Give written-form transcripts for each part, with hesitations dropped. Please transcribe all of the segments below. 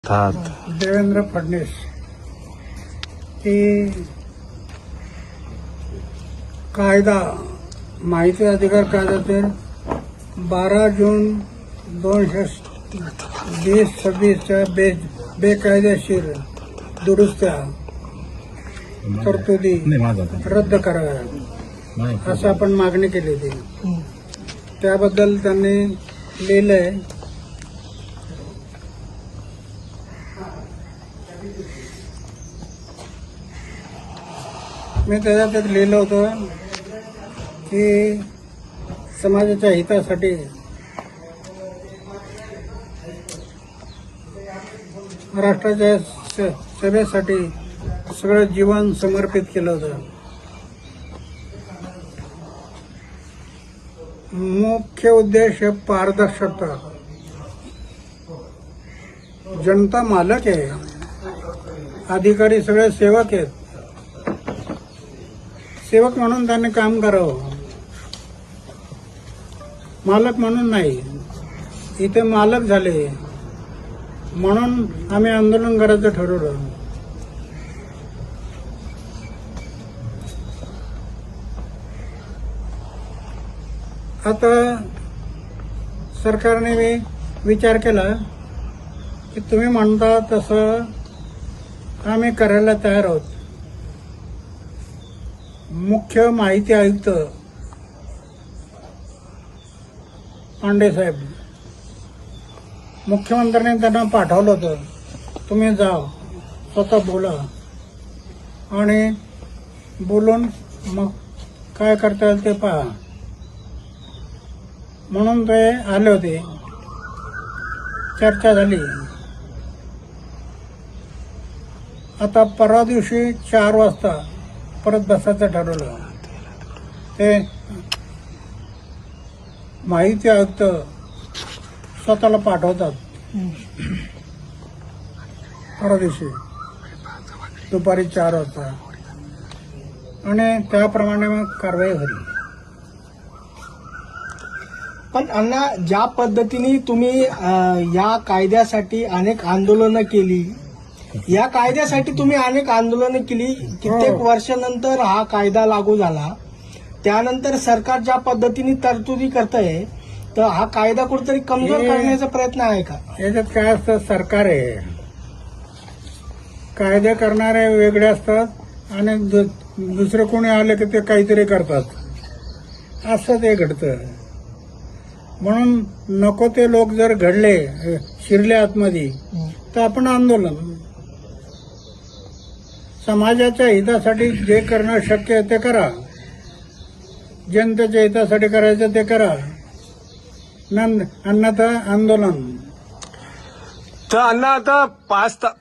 देवेंद्र फडणवीस की कायदा माहिती अधिकार कायद्यातील 12 जून 2020-26च्या बेकायदेशीर दुरुस्त्या तरतुदी रद्द कराव्या असं आपण मागणी केली होती. त्याबद्दल त्यांनी लिहिलंय. मी त्याच्यात एक लिहिलं होतं की समाजाच्या हितासाठी राष्ट्राच्या सेवेसाठी सगळं जीवन समर्पित केलं होतं. मुख्य उद्देश पारदर्शकता. जनता मालक आहे, अधिकारी सगळे सेवक आहेत. सेवक म्हणून त्यांनी काम करावं, मालक म्हणून नाही. इथे मालक झाले म्हणून आम्ही आंदोलन करायचं ठरवलं. आता सरकारने विचार केला की तुम्ही म्हणता तसं आम्ही करायला तयार आहोत. मुख्य माहिती आयुक्त पांडे साहेब, मुख्यमंत्र्यांनी त्यांना पाठवलं होतं, तुम्ही जा स्वतः बोला आणि बोलून मग काय करता येईल ते पहा म्हणून ते आले होते. चर्चा झाली. आता परवा दिवशी 4 वाजता परत बसायचं ठरवलं. ते माहिती आयुक्त स्वतःला पाठवतात परवा दिवशी दुपारी 4 वाजता आणि त्याप्रमाणे मग कारवाई झाली. पण अण्णा, ज्या पद्धतीने तुम्ही या कायद्यासाठी अनेक आंदोलनं केली, या कायद्यासाठी तुम्ही अनेक आंदोलनं केली, कित्येक वर्षानंतर हा कायदा लागू झाला. त्यानंतर सरकार ज्या पद्धतीने तरतुदी करतंय, तर हा कायदा कुठेतरी कमजोर करण्याचा प्रयत्न आहे का? याच्यात काय असतं, सरकार आहे, कायदे करणारे वेगळे असतात आणि दुसरे कोणी आले की ते काहीतरी करतात, असं ते घडतं. म्हणून नको ते लोक जर घडले, शिरले आतमध्ये, तर आपण आंदोलन, समाजाच्या हितासाठी जे करणं शक्य आहे ते करा, जनतेच्या हितासाठी करायचं ते करा, अन्यथा आंदोलन. तर अण्णा, आता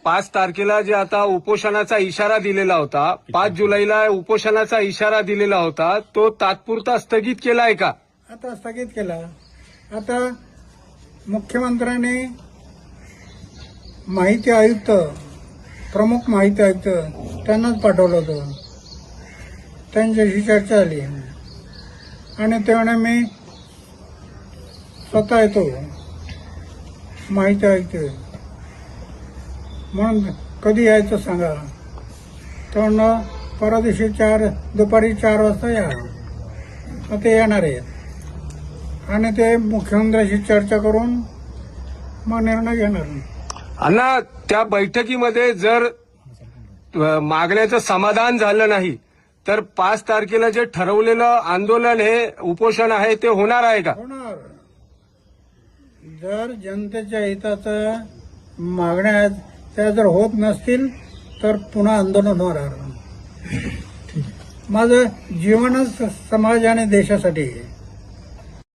5 तारखेला जे आता उपोषणाचा इशारा दिलेला होता, 5 जुलैला उपोषणाचा इशारा दिलेला होता, तो तात्पुरता स्थगित केलाय का? आता स्थगित केला. आता मुख्यमंत्र्यांनी माहिती आयुक्त, प्रमुख माहिती आयुक्त त्यांनाच पाठवलं होतं. त्यांच्याशी चर्चा झाली आणि ते म्हणे मी स्वतः येतो माहिती आयुक्त म्हणून, कधी यायचं सांगा. तर परवा दिवशी दुपारी 4 वाजता या. ते येणार आहेत आणि ते मुख्यमंत्र्यांशी चर्चा करून मग निर्णय घेणार. अण्णा, त्या बैठकीमध्ये जर मागण्याचं समाधान झालं नाही तर 5 तारखेला जे ठरवलेलं आंदोलन, हे उपोषण आहे, ते होणार आहे का? होणार. जर जनतेच्या हिताचं मागण्या त्या जर होत नसतील तर पुन्हा आंदोलन होणार. माझं जीवनच समाज आणि देशासाठी आहे.